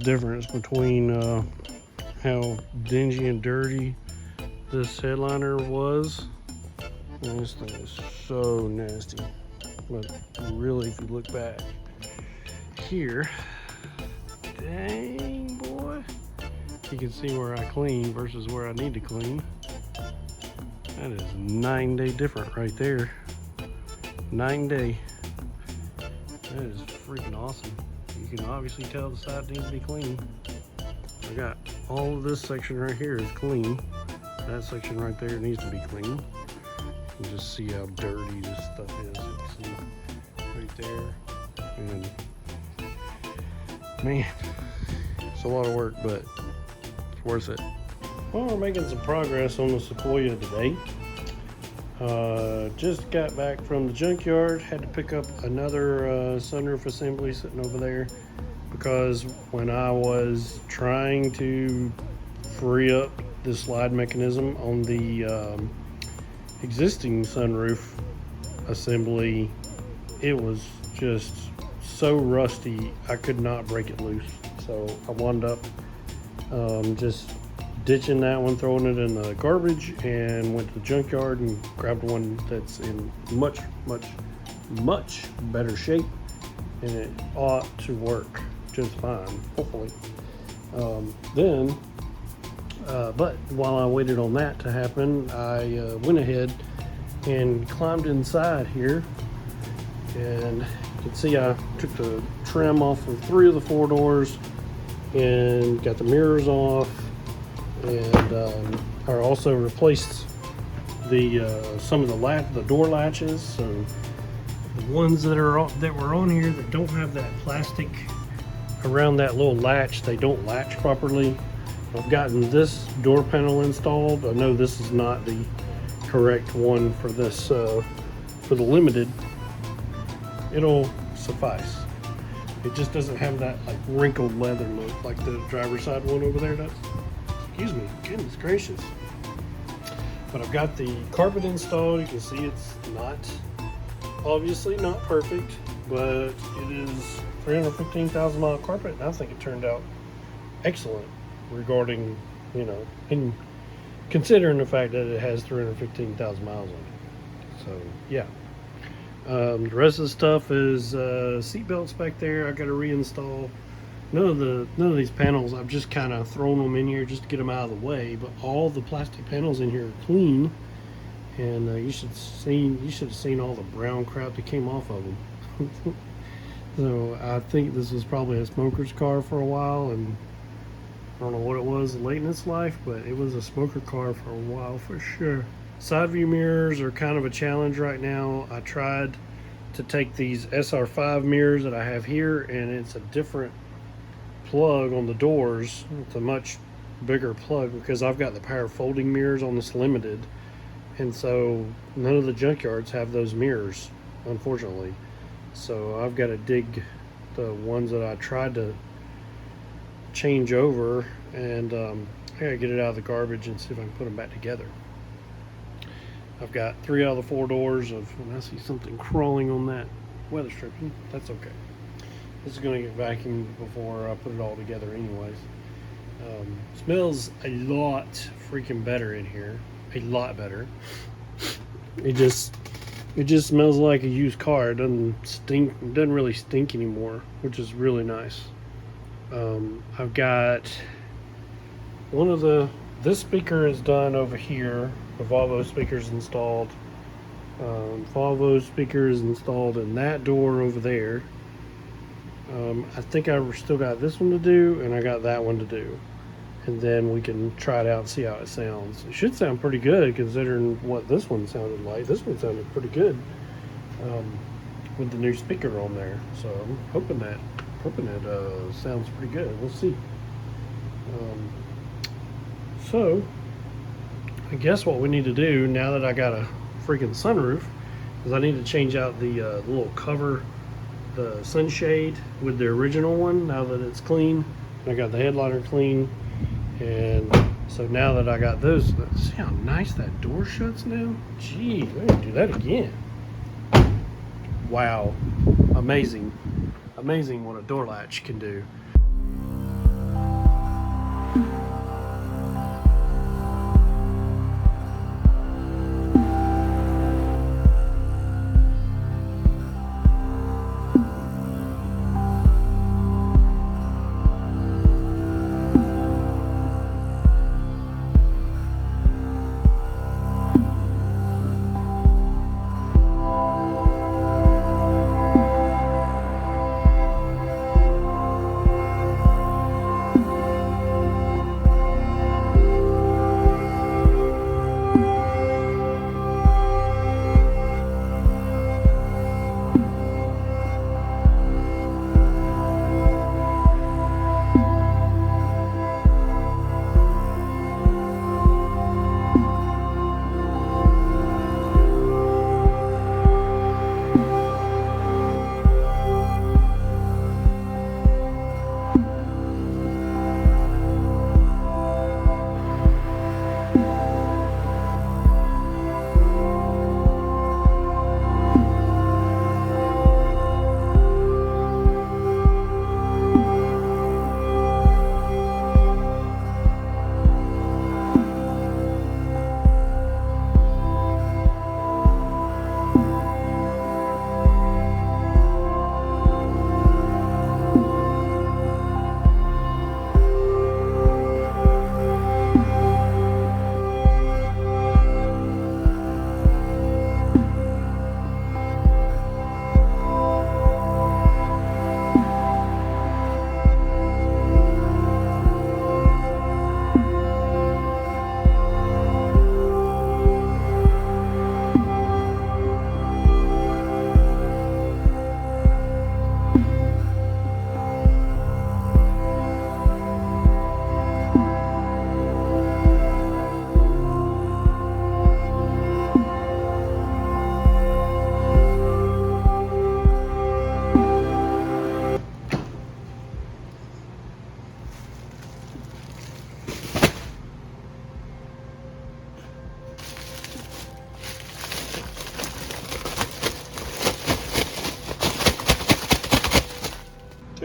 difference between how dingy and dirty this headliner was. And this thing is so nasty. But really, if you look back here, dang boy, you can see where I clean versus where I need to clean. That is 9-day different right there. 9-day. That is freaking awesome. You can obviously tell the side needs to be clean. I got all of this section right here is clean. That section right there needs to be clean. You can just see how dirty this stuff is. You can see right there. And man, it's a lot of work, but it's worth it. Well, we're making some progress on the Sequoia today. Just got back from the junkyard, had to pick up another sunroof assembly sitting over there because when I was trying to free up the slide mechanism on the existing sunroof assembly, it was just so rusty I could not break it loose. So I wound up just ditching that one, throwing it in the garbage, and went to the junkyard and grabbed one that's in much better shape, and it ought to work just fine, hopefully. But while I waited on that to happen, I went ahead and climbed inside here, and you can see I took the trim off of 3 of the 4 doors and got the mirrors off. And I also replaced the some of the door latches. So the ones that were on here that don't have that plastic around that little latch, they don't latch properly. I've gotten this door panel installed. I know this is not the correct one for this for the Limited. It'll suffice. It just doesn't have that like wrinkled leather look like the driver's side one over there does. Excuse me, goodness gracious. But I've got the carpet installed. You can see it's not, obviously not perfect, but it is 315,000 mile carpet, and I think it turned out excellent regarding, you know, in considering the fact that it has 315,000 miles on it. So yeah. The rest of the stuff is seat belts back there. I got to reinstall. None of these panels, I've just kind of thrown them in here just to get them out of the way, but all the plastic panels in here are clean, and you should have seen all the brown crap that came off of them. So I think this was probably a smoker's car for a while, and I don't know what it was late in its life, but it was a smoker car for a while for sure. Side view mirrors are kind of a challenge right now. I tried to take these SR5 mirrors that I have here, and it's a different plug on the doors. It's a much bigger plug because I've got the power folding mirrors on this Limited, and so none of the junkyards have those mirrors, unfortunately. So I've got to dig the ones that I tried to change over, and I gotta get it out of the garbage and see if I can put them back together. I've got 3 out of the 4 doors and I see something crawling on that weather stripping. That's okay. This is going to get vacuumed before I put it all together anyways. Smells a lot freaking better in here. A lot better. It just smells like a used car. It doesn't stink. It doesn't really stink anymore, which is really nice. I've got this speaker is done over here. The Volvo speakers installed. Volvo speakers installed in that door over there. I think I still got this one to do, and I got that one to do, and then we can try it out and see how it sounds. It should sound pretty good considering what this one sounded like. This one sounded pretty good with the new speaker on there, so I'm hoping it sounds pretty good. We'll see. So I guess what we need to do now that I got a freaking sunroof is I need to change out the little cover, the sunshade with the original one, now that it's clean. I got the headliner clean, and so now that I got those, see how nice that door shuts now? Gee, I need to do that again. Wow, amazing what a door latch can do.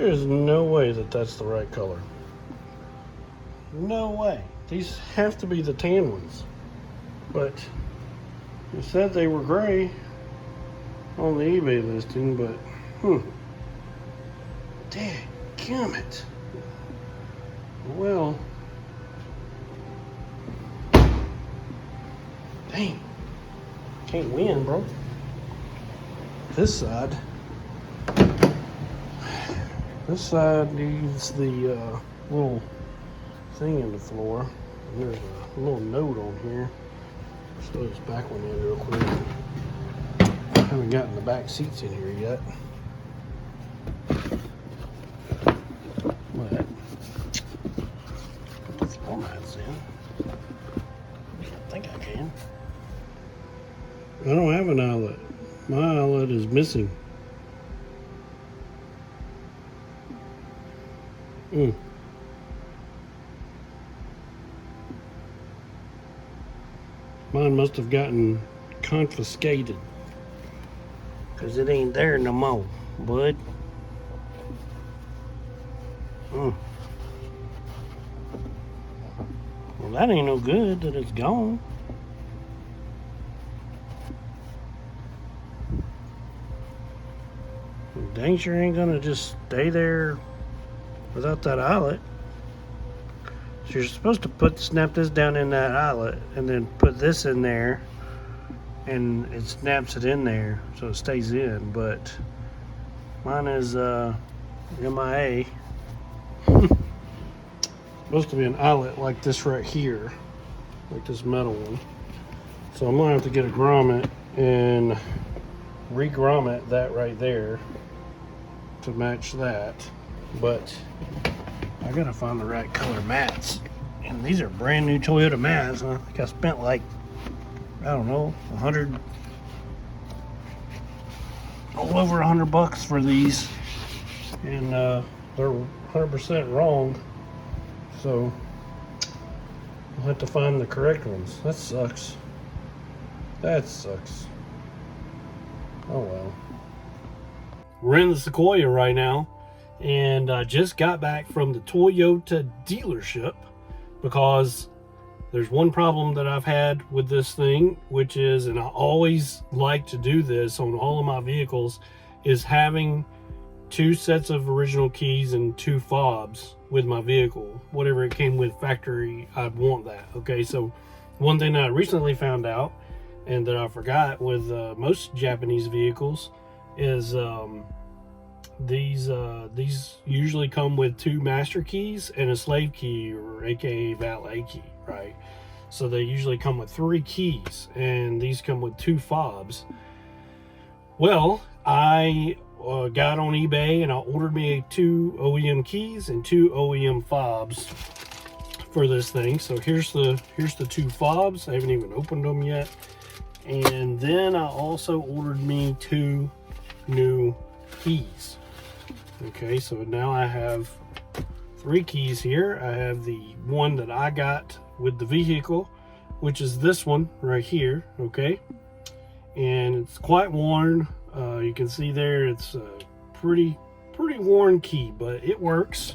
There's no way that that's the right color. No way. These have to be the tan ones. But it said they were gray on the eBay listing, but dadgummit. Well, dang, can't win, bro. This side needs the little thing in the floor. And there's a little note on here. Slow this back one in real quick. Haven't gotten the back seats in here yet. But put the floor mats in. I think I can. I don't have an outlet. My outlet is missing. Mine must have gotten confiscated, because it ain't there no more, bud. Well, that ain't no good that it's gone. Dang sure ain't gonna just stay there without that eyelet. So you're supposed to snap this down in that eyelet and then put this in there, and it snaps it in there so it stays in. But mine is MIA. Supposed to be an eyelet like this right here, like this metal one. So I'm gonna have to get a grommet and re-grommet that right there to match that. But I gotta find the right color mats, and these are brand new Toyota mats. I think I spent like, I don't know, all over $100 for these, and they're 100% wrong. So I'll have to find the correct ones. That sucks. That sucks. Oh well. We're in the Sequoia right now, and I just got back from the Toyota dealership because there's one problem that I've had with this thing, which is, and I always like to do this on all of my vehicles, is having 2 sets of original keys and 2 fobs with my vehicle. Whatever it came with factory, I'd want that. Okay, so one thing that I recently found out, and that I forgot with most Japanese vehicles, is these usually come with 2 master keys and a slave key, or aka valet key, right? So they usually come with 3 keys, and these come with 2 fobs. Well, I got on eBay and I ordered me 2 OEM keys and 2 OEM fobs for this thing. So here's the 2 fobs. I haven't even opened them yet. And then I also ordered me 2 new keys. Okay, so now I have 3 keys here. I have the one that I got with the vehicle, which is this one right here. Okay, and it's quite worn. You can see there it's a pretty worn key, but it works.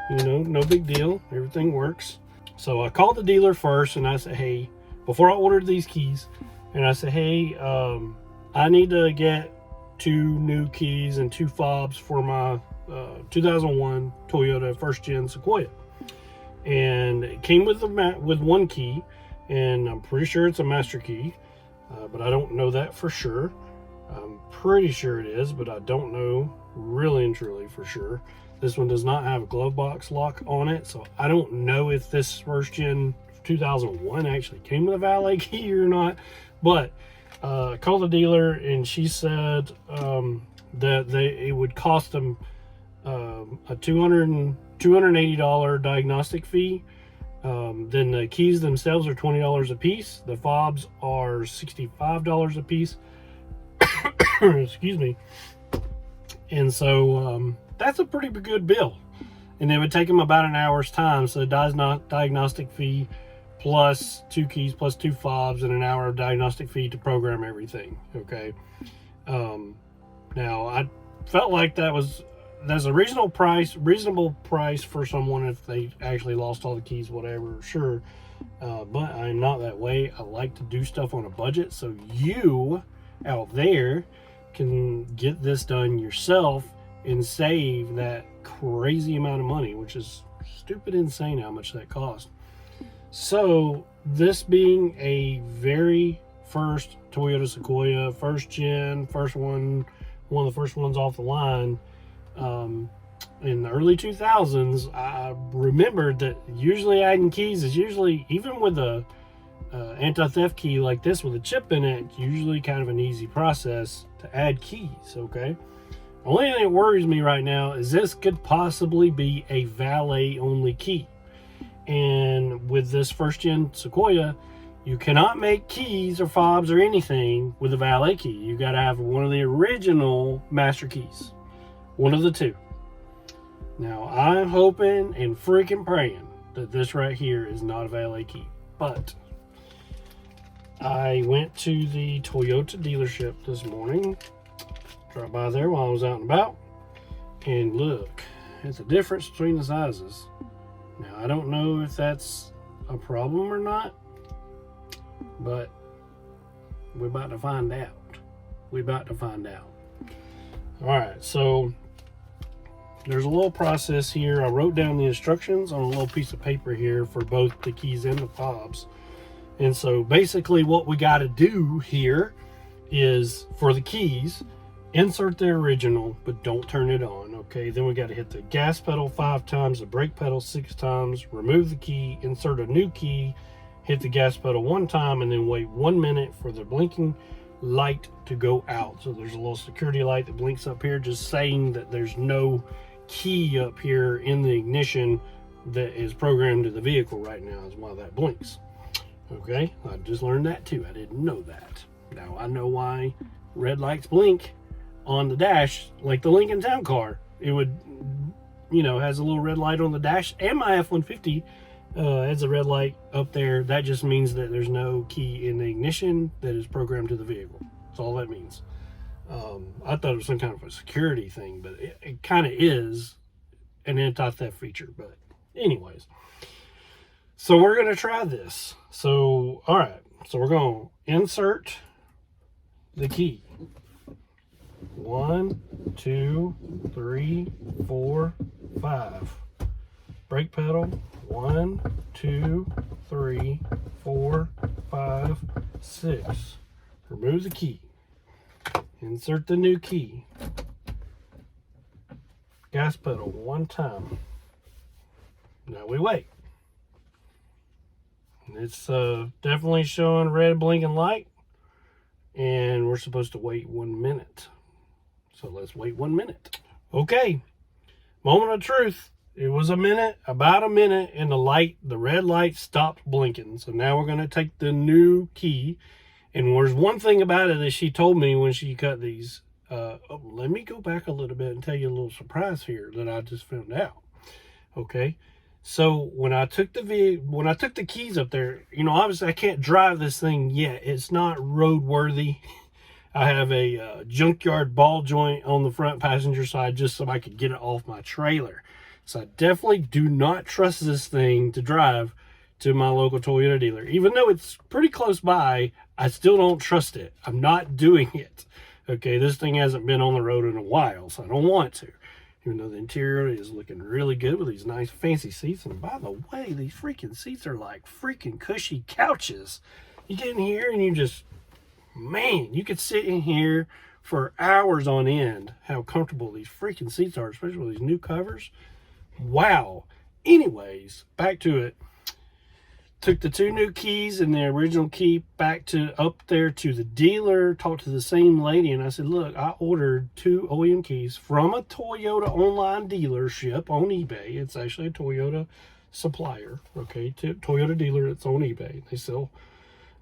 You know, no big deal. Everything works. So I called the dealer first and I said, hey, before I ordered these keys, and I said, hey, I need to get 2 new keys and 2 fobs for my 2001 Toyota first gen Sequoia. And it came with 1 key, and I'm pretty sure it's a master key, but I don't know that for sure. I'm pretty sure it is, but I don't know really and truly for sure. This one does not have a glove box lock on it, so I don't know if this first gen 2001 actually came with a valet key or not. But I called the dealer, and she said that it would cost them a $280 diagnostic fee. Then the keys themselves are $20 a piece. The fobs are $65 a piece. Excuse me. And so that's a pretty good bill, and it would take them about an hour's time. So diagnostic fee plus 2 keys plus 2 fobs and an hour of diagnostic fee to program everything. Okay. Now I felt like that was that's a reasonable price for someone if they actually lost all the keys, whatever, sure. But I'm not that way. I like to do stuff on a budget, so you out there can get this done yourself and save that crazy amount of money, which is stupid insane how much that cost. So this being a very first Toyota Sequoia, first gen, one of the first ones off the line, in the early 2000s, I remembered that usually adding keys is usually, even with a anti-theft key like this with a chip in it, usually kind of an easy process to add keys, okay? The only thing that worries me right now is this could possibly be a valet only key. And with this first gen Sequoia, you cannot make keys or fobs or anything with a valet key. You got to have one of the original master keys, one of the two. Now I'm hoping and freaking praying that this right here is not a valet key, but I went to the Toyota dealership this morning, dropped by there while I was out and about, and look, it's a difference between the sizes. Now I don't know if that's a problem or not, but we're about to find out. All right, so there's a little process here. I wrote down the instructions on a little piece of paper here for both the keys and the fobs. And so basically what we got to do here is, for the keys, insert the original, but don't turn it on, okay? Then we got to hit the gas pedal 5 times, the brake pedal 6 times, remove the key, insert a new key, hit the gas pedal 1 time, and then wait 1 minute for the blinking light to go out. So there's a little security light that blinks up here, just saying that there's no key up here in the ignition that is programmed to the vehicle right now, is why that blinks. Okay, I just learned that too. I didn't know that. Now I know why red lights blink on the dash, like the Lincoln Town Car. It would, has a little red light on the dash, and my F-150 has a red light up there. That just means that there's no key in the ignition that is programmed to the vehicle. That's all that means. I thought it was some kind of a security thing, but it kind of is an anti-theft feature. But anyways, so we're going to try this. So, all right. So we're going to insert the key. 1, 2, 3, 4, 5. Brake pedal. 1, 2, 3, 4, 5, 6. Remove the key. Insert the new key. Gas pedal 1 time. Now we wait. It's definitely showing red blinking light, and we're supposed to wait 1 minute. So let's wait 1 minute. Okay, moment of truth. It was a minute, about a minute, and the red light stopped blinking. So now we're going to take the new key. And there's one thing about it that she told me when she cut these. Let me go back a little bit and tell you a little surprise here that I just found out. Okay, so when I took the keys up there, obviously I can't drive this thing yet. It's not roadworthy. I have a junkyard ball joint on the front passenger side just so I could get it off my trailer. So I definitely do not trust this thing to drive to my local Toyota dealer. Even though it's pretty close by, I still don't trust it. I'm not doing it. Okay, this thing hasn't been on the road in a while, so I don't want to. Even though the interior is looking really good with these nice fancy seats. And by the way, these freaking seats are like freaking cushy couches. You get in here and you just, man, you could sit in here for hours on end. How comfortable these freaking seats are, especially with these new covers. Wow. Anyways, back to it. Took the 2 new keys and the original key back up there to the dealer, talked to the same lady, and I said, look, I ordered 2 OEM keys from a Toyota online dealership on eBay. It's actually a Toyota supplier, okay, Toyota dealer that's on eBay. They sell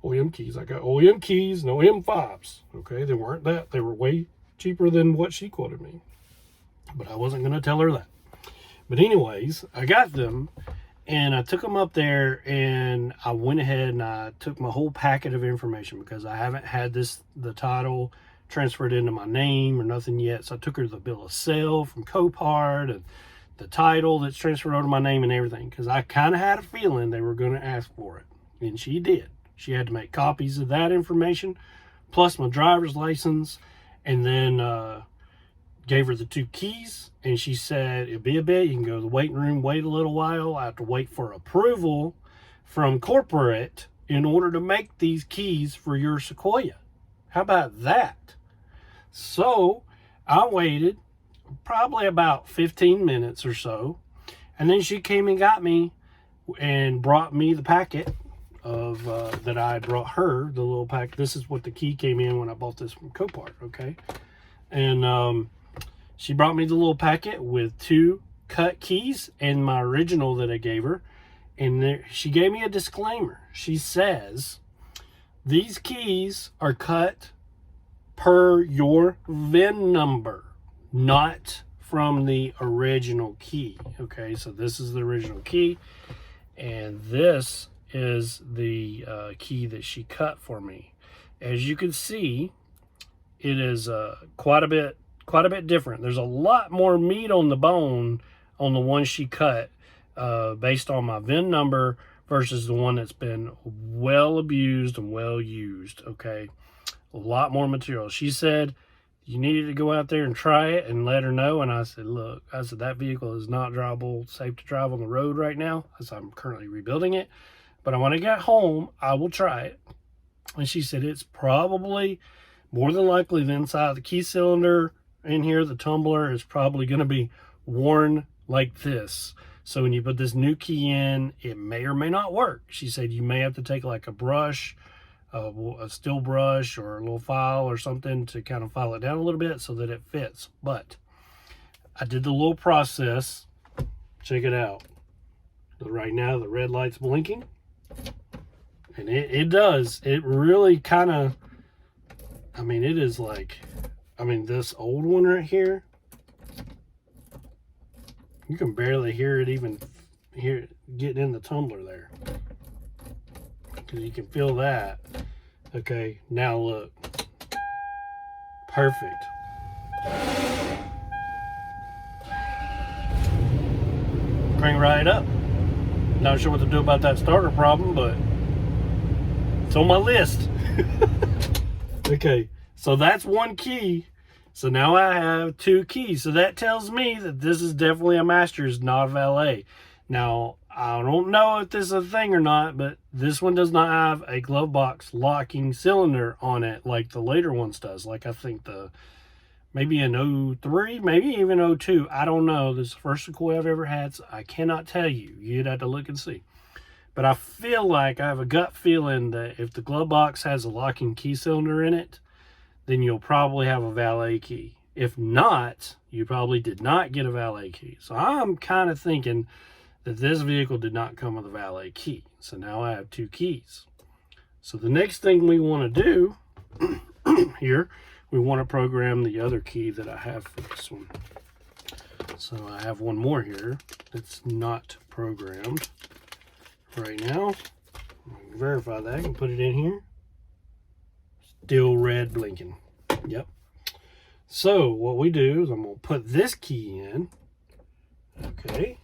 OEM keys. I got OEM keys and OEM fobs, okay? They weren't that. They were way cheaper than what she quoted me, but I wasn't going to tell her that. But anyways, I got them. And I took them up there, and I went ahead and I took my whole packet of information, because I haven't had the title transferred into my name or nothing yet. So I took her the bill of sale from Copart and the title that's transferred over to my name and everything, because I kind of had a feeling they were going to ask for it. And she did. She had to make copies of that information, plus my driver's license, and then gave her the 2 keys. And she said, it'll be a bit. You can go to the waiting room, wait a little while. I have to wait for approval from corporate in order to make these keys for your Sequoia. How about that? So I waited probably about 15 minutes or so, and then she came and got me and brought me the packet of that I brought her, the little packet. This is what the key came in when I bought this from Copart, okay? And she brought me the little packet with 2 cut keys and my original that I gave her. And there, she gave me a disclaimer. She says, these keys are cut per your VIN number, not from the original key. Okay, so this is the original key, and this is the key that she cut for me. As you can see, it is quite a bit different. There's a lot more meat on the bone on the one she cut, based on my VIN number, versus the one that's been well abused and well used. Okay, a lot more material. She said you needed to go out there and try it and let her know. And I said, look, I said, that vehicle is not drivable, safe to drive on the road right now, as I'm currently rebuilding it. But when I get home, I will try it. And she said, it's probably more than likely the inside of the key cylinder in here, the tumbler is probably going to be worn like this. So when you put this new key in, it may or may not work. She said you may have to take like a brush, a steel brush or a little file or something to kind of file it down a little bit so that it fits. But I did the little process. Check it out. Right now the red light's blinking, and it does. It really kind of, I mean, it is like, I mean, this old one right here, you can barely hear it even here getting in the tumbler there, because you can feel that. Okay, now look. Perfect. Crank right up. Not sure what to do about that starter problem, but it's on my list. Okay, so that's one key. So now I have 2 keys. So that tells me that this is definitely a master's, not a valet. Now, I don't know if this is a thing or not, but this one does not have a glove box locking cylinder on it like the later ones does. Like I think maybe an 03, maybe even 02. I don't know. This is the first Sequoia I've ever had, so I cannot tell you. You'd have to look and see. But I feel like, I have a gut feeling that if the glove box has a locking key cylinder in it, then you'll probably have a valet key. If not, you probably did not get a valet key. So I'm kind of thinking that this vehicle did not come with a valet key. So now I have 2 keys. So the next thing we want to do here, we want to program the other key that I have for this one. So I have one more here that's not programmed right now. I can verify that. I can put it in here. Still red blinking. Yep. So what we do is I'm going to put this key in. Okay.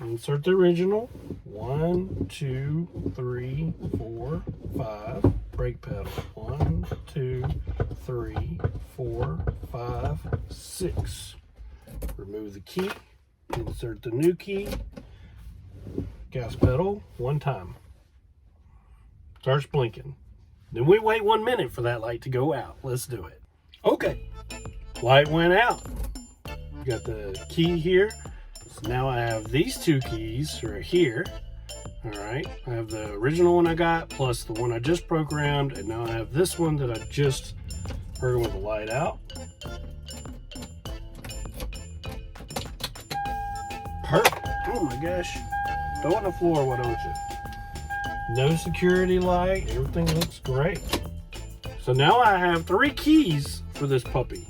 Insert the original. 1, 2, 3, 4, 5. Brake pedal. 1, 2, 3, 4, 5, 6. Remove the key. Insert the new key. Gas pedal 1 time. Starts blinking. Then we wait 1 minute for that light to go out. Let's do it. Okay. Light went out. Got the key here. So now I have these 2 keys right here. All right. I have the original one I got plus the one I just programmed. And now I have this one that I just programmed with the light out. Perfect. Oh my gosh. Throw it on the floor, why don't you? No security light. Everything looks great. So now I have 3 keys for this puppy.